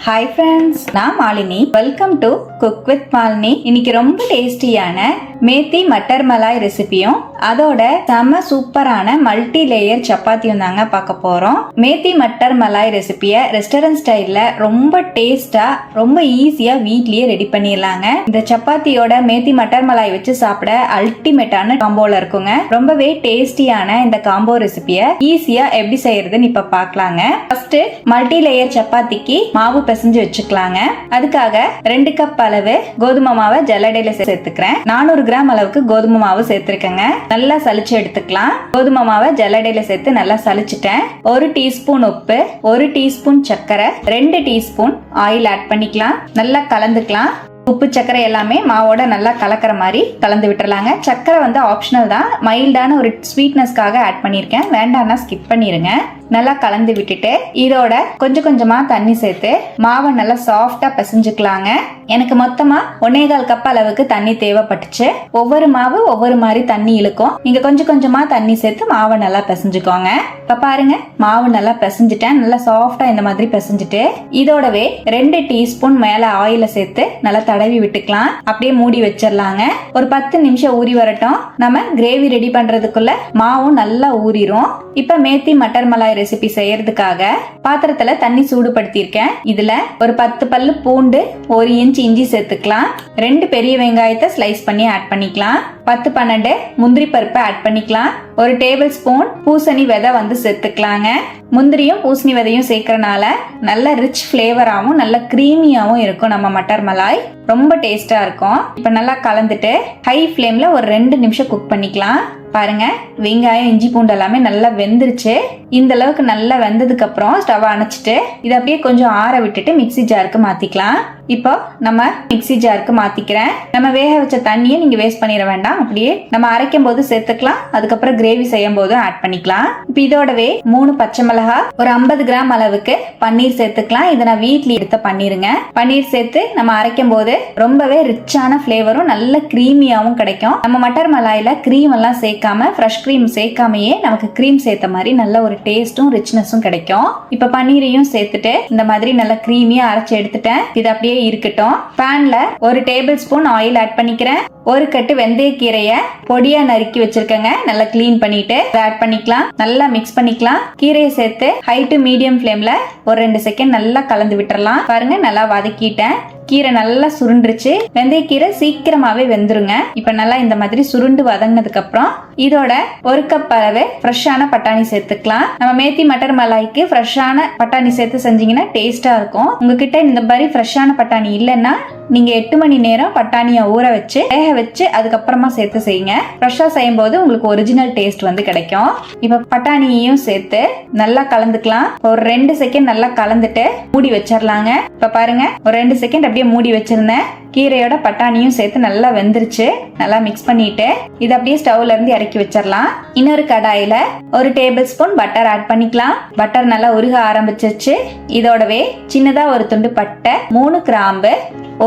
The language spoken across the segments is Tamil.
ஹாய் ஃப்ரெண்ட்ஸ், நான் Malini. Welcome to cook with Malini. இன்னைக்கு ரொம்ப டேஸ்டியான மேத்தி மட்டர் மலாய் ரெசிபியும் அதோட செம சூப்பரான மல்டி லேயர் சப்பாத்தியும் தாங்க பார்க்க போறோம். மேத்தி மட்டர் மலாய் ரெசிபியை ரெஸ்டாரண்ட் ஸ்டைல்ல ரொம்ப டேஸ்டா ரொம்ப ஈஸியா வீட்லயே ரெடி பண்ணிடலாங்க. இந்த சப்பாத்தியோட மேத்தி மட்டர் மலாய் வச்சு சாப்பிட அல்டிமேட்டான காம்போல இருக்குங்க. ரொம்பவே டேஸ்டியான இந்த காம்போ ரெசிபியை ஈஸியா எப்படி செய்யறதுன்னு இப்ப பார்க்கலாங்க. ஃபர்ஸ்ட் மல்டி லேயர் சப்பாத்திக்கு மாவு பிசைஞ்சு வச்சுக்கலாங்க. அதுக்காக 2 கப் அளவு கோதுமை மாவை ஜல்லடையில சேர்த்துக்கிறேன். 400 கிராம் அளவுக்கு கோதுமை மாவு சேர்த்திருக்கேங்க. நல்லா சலிச்சு எடுத்துக்கலாம். கோதுமை மாவை ஜல்லடையில சேர்த்து நல்லா சலிச்சுட்டேன். 1 டீஸ்பூன் உப்பு, 1 டீஸ்பூன் சர்க்கரை, 2 டீஸ்பூன் ஆயில் ஆட் பண்ணிக்கலாம். நல்லா கலந்துக்கலாம். உப்பு சர்க்கரை எல்லாமே மாவோட நல்லா கலக்கிற மாதிரி கலந்து விட்டுறலாங்க. சர்க்கரை வந்து ஆப்ஷனல் தான். மைல்டான ஒரு ஸ்வீட்னஸ்க்காக ஆட் பண்ணியிருக்கேன். வேண்டாம்னா ஸ்கிப் பண்ணிருங்க. நல்லா கலந்து விட்டுட்டு இதோட கொஞ்சம் கொஞ்சமா தண்ணி சேர்த்து மாவை நல்லா சாஃப்டா பிசைஞ்சுக்கலாங்க. எனக்கு மொத்தமா 1.25 கப் அளவுக்கு தண்ணி தேவைப்பட்டுச்சு. ஒவ்வொரு மாவு ஒவ்வொரு மாதிரி தண்ணி இழுக்கும். நீங்க கொஞ்சம் கொஞ்சமா தண்ணி சேர்த்து மாவை நல்லா பிசைஞ்சுக்கோங்க. இப்ப பாருங்க, மாவு நல்லா பிசைஞ்சுட்டேன். நல்லா சாஃப்டா இந்த மாதிரி பிசைஞ்சுட்டு இதோடவே 2 டீஸ்பூன் மேல ஆயில சேர்த்து நல்லா தடவி விட்டுக்கலாம். அப்படியே மூடி வச்சிடலாங்க. ஒரு 10 நிமிஷம் ஊறி வரட்டும். நம்ம கிரேவி ரெடி பண்றதுக்குள்ள மாவும் நல்லா ஊறிடும். இப்ப மேத்தி மட்டர் மலாய் ரெசிபி செய்யறதுக்காக பாத்திரத்துல தண்ணி சூடுபடுத்தியிருக்கேன். இதுல ஒரு 10 பல்லு பூண்டு, 1 இன்ச் இஞ்சி சேர்த்துக்கலாம். 2 பெரிய வெங்காயத்தை ஸ்லைஸ் பண்ணி ஆட் பண்ணிக்கலாம். 10-12 முந்திரி பருப்பை ஆட் பண்ணிக்கலாம். 1 டேபிள் ஸ்பூன் பூசணி விதை வந்து சேர்த்துக்கலாங்க. முந்திரியும் பூசணி விதையும் சேர்க்கறனால நல்ல ரிச் ஃபிளேவராகவும் நல்ல கிரீமியாவும் இருக்கும். நம்ம மட்டர் மலாய் ரொம்ப டேஸ்டா இருக்கும். இப்ப நல்லா கலந்துட்டு ஹை ஃபிளேம்ல ஒரு 2 நிமிஷம் குக் பண்ணிக்கலாம். பாருங்க, வெங்காயம் இஞ்சி பூண்டு எல்லாமே நல்லா வெந்துருச்சு. இந்த அளவுக்கு நல்லா வெந்ததுக்கு அப்புறம் ஸ்டவ் அணைச்சிட்டு இதை அப்படியே கொஞ்சம் ஆற விட்டுட்டு மிக்ஸி ஜாருக்கு மாத்திக்கலாம். இப்போ நம்ம மிக்ஸி ஜாருக்கு மாத்திக்கிறேன். நம்ம வேக வச்ச தண்ணியை நீங்க வேஸ்ட் பண்ணிட வேண்டாம். அப்படியே நம்ம அரைக்கும் போது சேர்த்துக்கலாம். அதுக்கப்புறம் கிரேவி செய்யும் போது ஆட் பண்ணிக்கலாம். இப்போ இதோடவே 3 பச்சை மிளகாய், ஒரு 50 கிராம் அளவுக்கு பன்னீர் சேர்த்துக்கலாம். இதை நான் வீட்ல எடுத்த பன்னீருங்க. பன்னீர் சேர்த்து நம்ம அரைக்கும் போது ரொம்பவே ரிச்சான ஃபிளேவரும் நல்ல கிரீமியாவும் கிடைக்கும். நம்ம மட்டர் மலாயில கிரீம் எல்லாம் சேர்க்காம ஃப்ரெஷ் கிரீம் சேர்க்காமையே நமக்கு கிரீம் சேர்த்த மாதிரி நல்ல ஒரு டேஸ்டும் ரிச்னஸும் கிடைக்கும். இப்ப பன்னீரையும் சேர்த்துட்டு இந்த மாதிரி நல்லா கிரீமியா அரைச்சு எடுத்துட்டேன். இது அப்படியே இருக்கட்டும். பேன்ல 1 டேபிள் ஸ்பூன் ஆயில் ஆட் பண்ணிக்கிறேன். 1 கட்டு வெந்தயக்கீரைய பொடியா நறுக்கி வச்சிருக்கேங்க. நல்லா கிளீன் பண்ணிட்டு ஆட் பண்ணிக்கலாம். நல்லா மிக்ஸ் பண்ணிக்கலாம். கீரையை சேர்த்து ஹை டு மீடியம் ஃபிளேம்ல ஒரு 2 செகண்ட் நல்லா கலந்து விட்டுறலாம். பாருங்க, நல்லா வதக்கிட்டேன். கீரை நல்லா சுருண்டுருச்சு. வெந்தயக்கீரை சீக்கிரமாவே வெந்துருங்க. இப்ப நல்லா இந்த மாதிரி சுருண்டு வதங்கினதுக்கு அப்புறம் இதோட 1 கப் அளவு ஃப்ரெஷ்ஷான பட்டாணி சேர்த்துக்கலாம். நம்ம மேத்தி மட்டர் மலாய்க்கு ஃப்ரெஷ்ஷான பட்டாணி சேர்த்து செஞ்சீங்கன்னா டேஸ்டா இருக்கும். உங்ககிட்ட இந்த மாதிரி ஃப்ரெஷ்ஷான பட்டாணி இல்லைன்னா நீங்க 8 மணி நேரம் பட்டாணியை ஊற வச்சு வேக வச்சு அதுக்கப்புறமா சேர்த்து செய்யுங்க. ஃப்ரெஷ்ஷா செய்யும் போது உங்களுக்கு ஒரிஜினல் டேஸ்ட் வந்து கிடைக்கும். இப்ப பட்டாணியையும் சேர்த்து நல்லா கலந்துக்கலாம். ஒரு 2 செகண்ட் நல்லா கலந்துட்டு மூடி வச்சிடலாங்க. இப்ப பாருங்க, ஒரு 2 செகண்ட் அப்படியே மூடி வச்சிருந்தேன். கீரையோட பட்டாணியும் சேர்த்து நல்லா வெந்துருச்சு. நல்லா மிக்ஸ் பண்ணிட்டு இதை அப்படியே ஸ்டவ்ல இருந்து இறக்கி வச்சிடலாம். இன்னொரு கடாயில 1 டேபிள் ஸ்பூன் பட்டர் ஆட் பண்ணிக்கலாம். பட்டர் நல்லா உருக ஆரம்பிச்சிருச்சு. இதோடவே சின்னதா ஒரு துண்டு பட்டை, 3 கிராம்பு,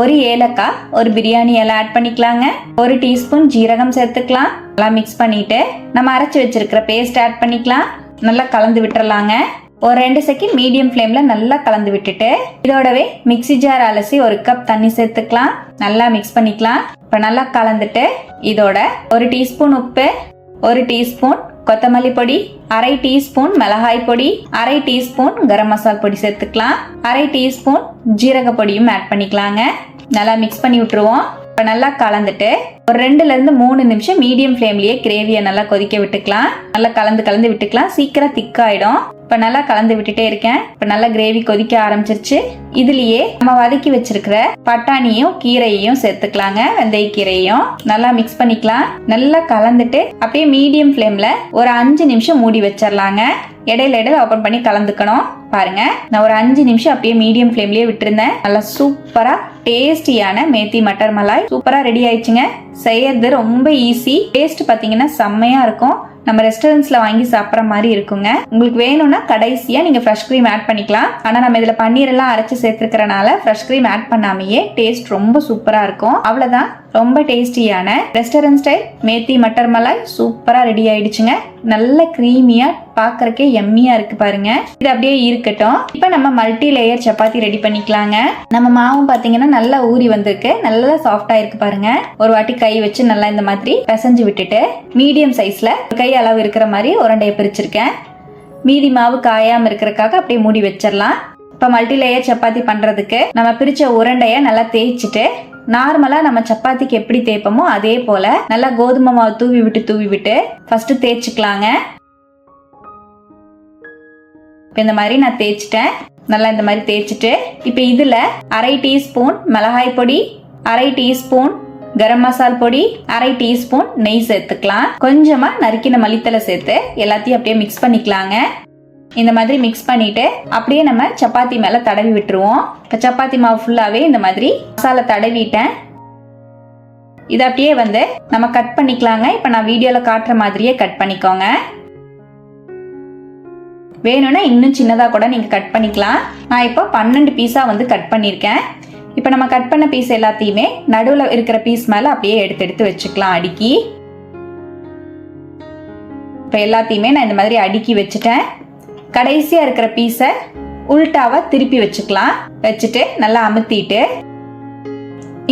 1 ஏலக்காய், 1 பிரியாணி இலை ஆட் பண்ணிக்கலாங்க. 1 டீஸ்பூன் ஜீரகம் சேர்த்துக்கலாம். நல்லா மிக்ஸ் பண்ணிட்டு நம்ம அரைச்சு வச்சிருக்கிற பேஸ்ட் ஆட் பண்ணிக்கலாம். நல்லா கலந்து விட்டுறலாங்க. ஒரு 2 செகண்ட் மீடியம் ஃபிளேம்ல நல்லா கலந்து விட்டுட்டு இதோடவே மிக்ஸி ஜார் அலசி 1 கப் தண்ணி சேர்த்துக்கலாம். நல்லா மிக்ஸ் பண்ணிக்கலாம். இப்ப நல்லா கலந்துட்டு இதோட 1 டீஸ்பூன் உப்பு, 1 டீஸ்பூன் கொத்தமல்லி பொடி, 1/2 டீஸ்பூன் மிளகாய் பொடி, 1/2 டீஸ்பூன் கரம் மசாலா பொடி சேர்த்துக்கலாம். 1/2 டீஸ்பூன் ஜீரக பொடியும் ஆட் பண்ணிக்கலாங்க. நல்லா மிக்ஸ் பண்ணி விட்டுருவோம். இப்ப நல்லா கலந்துட்டு ஒரு 2ல இருந்து 3 நிமிஷம் மீடியம் ஃபிளேம்லயே கிரேவியை நல்லா கொதிக்க விட்டுக்கலாம். நல்லா கலந்து விட்டுக்கலாம். சீக்கிரம் திக்காயிடும். இப்ப நல்லா கலந்து விட்டுட்டே இருக்கேன். இப்ப நல்லா கிரேவி கொதிக்க ஆரம்பிச்சிருச்சு. இதுலயே நம்ம வதக்கி வச்சிருக்கிற பட்டாணியும் கீரையையும் சேர்த்துக்கலாங்க. வெந்தய கீரையும் நல்லா மிக்ஸ் பண்ணிக்கலாம். நல்லா கலந்துட்டு அப்படியே மீடியம் ஃபிளேம்ல ஒரு 5 நிமிஷம் மூடி வச்சிடலாங்க. இடையில ஓபன் பண்ணி கலந்துக்கணும். பாருங்க, நான் ஒரு 5 நிமிஷம் அப்படியே மீடியம் ஃபிளேம்லயே விட்டுருந்தேன். நல்லா சூப்பரா டேஸ்டியான மேத்தி மட்டர் மலாய் சூப்பரா ரெடி ஆயிடுச்சுங்க. செய்யறது ரொம்ப ஈஸி. டேஸ்ட் பாத்தீங்கன்னா செம்மையா இருக்கும். நம்ம ரெஸ்டாரண்ட்ஸ்ல வாங்கி சாப்பிட்ற மாதிரி இருக்குங்க. உங்களுக்கு வேணும்னா கடைசியா நீங்க ஃப்ரெஷ் கிரீம் ஆட் பண்ணிக்கலாம். ஆனா நம்ம இதுல பன்னீர் எல்லாம் அரைச்சு சேர்த்துக்கிறனால ஃப்ரெஷ் கிரீம் ஆட் பண்ணாமையே டேஸ்ட் ரொம்ப சூப்பரா இருக்கும். அவ்வளவுதான், ரொம்ப டேஸ்டியான ரெஸ்டாரண்ட் ஸ்டைல் மேத்தி மட்டர் மலாய் சூப்பரா ரெடி ஆயிடுச்சுங்க. நல்ல கிரீமியா பாக்குறதுக்கே எம்மியா இருக்கு பாருங்க. இது அப்படியே இருக்கட்டும். இப்ப நம்ம மல்டி லேயர் சப்பாத்தி ரெடி பண்ணிக்கலாங்க. நம்ம மாவும் பாத்தீங்கன்னா நல்லா ஊறி வந்திருக்கு, நல்லா சாஃப்டா இருக்கு பாருங்க. ஒரு வாட்டி கை வச்சு நல்லா இந்த மாதிரி பிசைஞ்சு விட்டுட்டு மீடியம் சைஸ்ல கை அளவு இருக்கிற மாதிரி உருண்டையை பிரிச்சிருக்கேன். மீதி மாவு காயாம இருக்கிறதுக்காக அப்படியே மூடி வச்சிடலாம். இப்ப மல்டி லேயர் சப்பாத்தி பண்றதுக்கு நம்ம பிரிச்ச உருண்டைய நல்லா தேய்ச்சிட்டு நார்மலா நம்ம சப்பாத்திக்கு எப்படி தேய்ப்போமோ அதே போல நல்லா கோதுமை மாவு தூவி விட்டு ஃபர்ஸ்ட் தேய்ச்சிக்கலாங்க. இந்த மாதிரி நான் தேய்ச்சிட்டேன். நல்லா இந்த மாதிரி தேய்ச்சிட்டு இப்ப இதுல 1/2 டீஸ்பூன் மிளகாய் பொடி, 1/2 டீஸ்பூன் கரம் மசால் பொடி, 1/2 டீஸ்பூன் நெய் சேர்த்துக்கலாம். கொஞ்சமா நறுக்கின மல்லித்தலை சேர்த்து எல்லாத்தையும் அப்படியே மிக்ஸ் பண்ணிக்கலாங்க. இந்த மாதிரி மிக்ஸ் பண்ணிட்டு அப்படியே நம்ம சப்பாத்தி மேல தடவி விட்டுருவோம். இப்ப சப்பாத்தி மாவு ஃபுல்லாவே இந்த மாதிரி மசாலா தடவிட்டேன். இதை அப்படியே நம்ம கட் பண்ணிக்கலாங்க. இப்ப நான் வீடியோல காட்டுற மாதிரியே கட் பண்ணிக்கோங்க. வேணும்னா இன்னும் சின்னதா கூட நீங்க கட் பண்ணிக்கலாம். நான் இப்போ 12 பீஸா கட் பண்ணிருக்கேன். இப்ப நம்ம கட் பண்ண பீஸ் எல்லாத்தையுமே நடுவுல இருக்கிற பீஸ் மேல அப்படியே எடுத்து வச்சுக்கலாம் அடுக்கி. இப்ப எல்லாத்தையுமே நான் இந்த மாதிரி அடுக்கி வச்சுட்டேன். கடைசியா இருக்கிற பீஸை உல்டாவா திருப்பி வச்சுக்கலாம். வச்சுட்டு நல்லா அமுத்திட்டு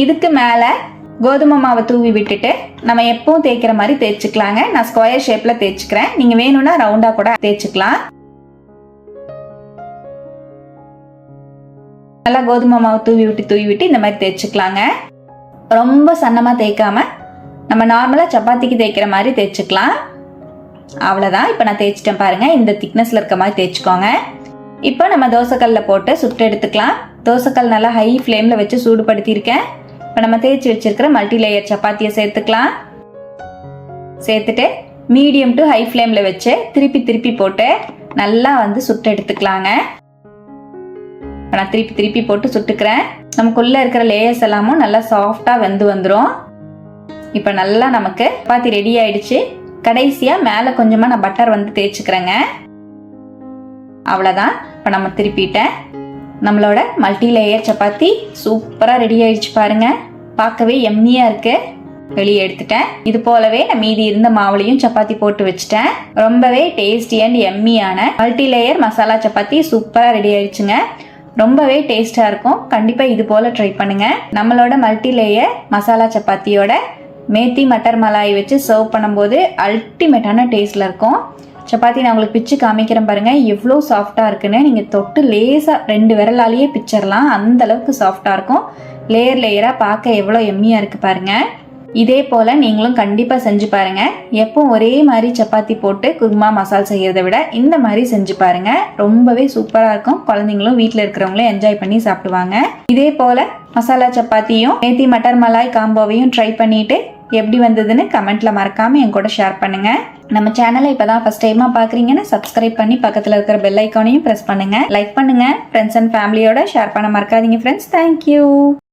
இதுக்கு மேல கோதுமை மாவை தூவி விட்டுட்டு நம்ம எப்பவும் தேய்க்கிற மாதிரி தேய்ச்சிக்கலாங்க. நான் ஸ்கொயர் ஷேப்ல தேய்ச்சிக்கிறேன். நீங்க வேணும்னா ரவுண்டா கூட தேய்ச்சிக்கலாம். நல்லா கோதுமை மாவு தூவி விட்டு இந்த மாதிரி தேய்ச்சிக்கலாங்க. ரொம்ப சன்னமா தேய்க்காம நம்ம நார்மலா சப்பாத்திக்கு தேய்க்கிற மாதிரி தேய்ச்சிக்கலாம். அவ்வளவுதான். இப்ப நான் தேய்ச்சிட்டேன் பாருங்க. இந்த திக்னஸ்ல இருக்க மாதிரி தேய்ச்சிக்கோங்க. இப்போ நம்ம தோசைக்கல்ல போட்டு சுட்டு எடுத்துக்கலாம். தோசைக்கல் நல்லா ஹை ஃப்ளேம்ல வச்சு சூடுபடுத்தி இருக்கேன். இப்ப நம்ம தேய்ச்சி வச்சிருக்கிற மல்டி லேயர் சப்பாத்தியை சேர்த்துக்கலாம். சேர்த்துட்டு மீடியம் டு ஹை ஃப்ளேம்ல வச்சு திருப்பி போட்டு நல்லா சுட்டு எடுத்துக்கலாங்க. நான் திருப்பி போட்டு சுட்டுக்கிறேன். நமக்குள்ள இருக்கிற லேயர்ஸ் எல்லாமும் நல்லா சாஃப்டா வந்துரும். இப்ப நல்லா நமக்கு சப்பாத்தி ரெடி ஆயிடுச்சு. கடைசியா மேல கொஞ்சமா நான் பட்டர் தேய்ச்சிக்கிறேங்க. அவ்வளவுதான். இப்ப நம்ம திருப்பிட்டேன். நம்மளோட மல்டி லேயர் சப்பாத்தி சூப்பரா ரெடி ஆயிடுச்சு பாருங்க. பார்க்கவே எம்மியா இருக்கு. வெளியே எடுத்துட்டேன். இது போலவே நான் மீதி இருந்த மாவுலையும் சப்பாத்தி போட்டு வச்சுட்டேன். ரொம்பவே டேஸ்டி அண்ட் எம்மியான மல்டி லேயர் மசாலா சப்பாத்தி சூப்பரா ரெடி ஆயிடுச்சுங்க. ரொம்பவே டேஸ்டா இருக்கும். கண்டிப்பா இது போல ட்ரை பண்ணுங்க. நம்மளோட மல்டி லேயர் மசாலா சப்பாத்தியோட மேத்தி மட்டர் மலாய் வச்சு சர்வ் பண்ணும்போது அல்டிமேட்டான டேஸ்ட்ல இருக்கும். சப்பாத்தி நான் உங்களுக்கு பிச்சு காமிக்கிறேன் பாருங்க. எவ்வளோ சாஃப்டா இருக்குன்னு நீங்க தொட்டு லேசா 2 விரலாலேயே பிச்சிடலாம். அந்த அளவுக்கு சாஃப்டா இருக்கும். லேயரா பார்க்க எவ்வளோ எம்மியா இருக்கு பாருங்க. இதே போல நீங்களும் கண்டிப்பா செஞ்சு பாருங்க. எப்பவும் ஒரே மாதிரி சப்பாத்தி போட்டு குருமா மசால் செய்யறதை விட இந்த மாதிரி செஞ்சு பாருங்க. ரொம்பவே சூப்பரா இருக்கும். குழந்தைங்களும் வீட்டுல இருக்கிறவங்களும் என்ஜாய் பண்ணி சாப்பிடுவாங்க. இதே போல மசாலா சப்பாத்தியும் மேத்தி மட்டர் மலாய் காம்போவையும் ட்ரை பண்ணிட்டு எப்படி வந்ததுன்னு கமெண்ட்ல மறக்காம என் கூட ஷேர் பண்ணுங்க. நம்ம சேனலை இப்பதான் ஃபர்ஸ்ட் டைமா பாக்குறீங்கன்னா சப்ஸ்கிரைப் பண்ணி பக்கத்துல இருக்கிற பெல் ஐக்கானையும் பிரஸ் பண்ணுங்க. லைக் பண்ணுங்க. ஃப்ரெண்ட்ஸ் அண்ட் ஃபேமிலியோட ஷேர் பண்ண மறக்காதீங்க ஃப்ரெண்ட்ஸ். தேங்க்யூ.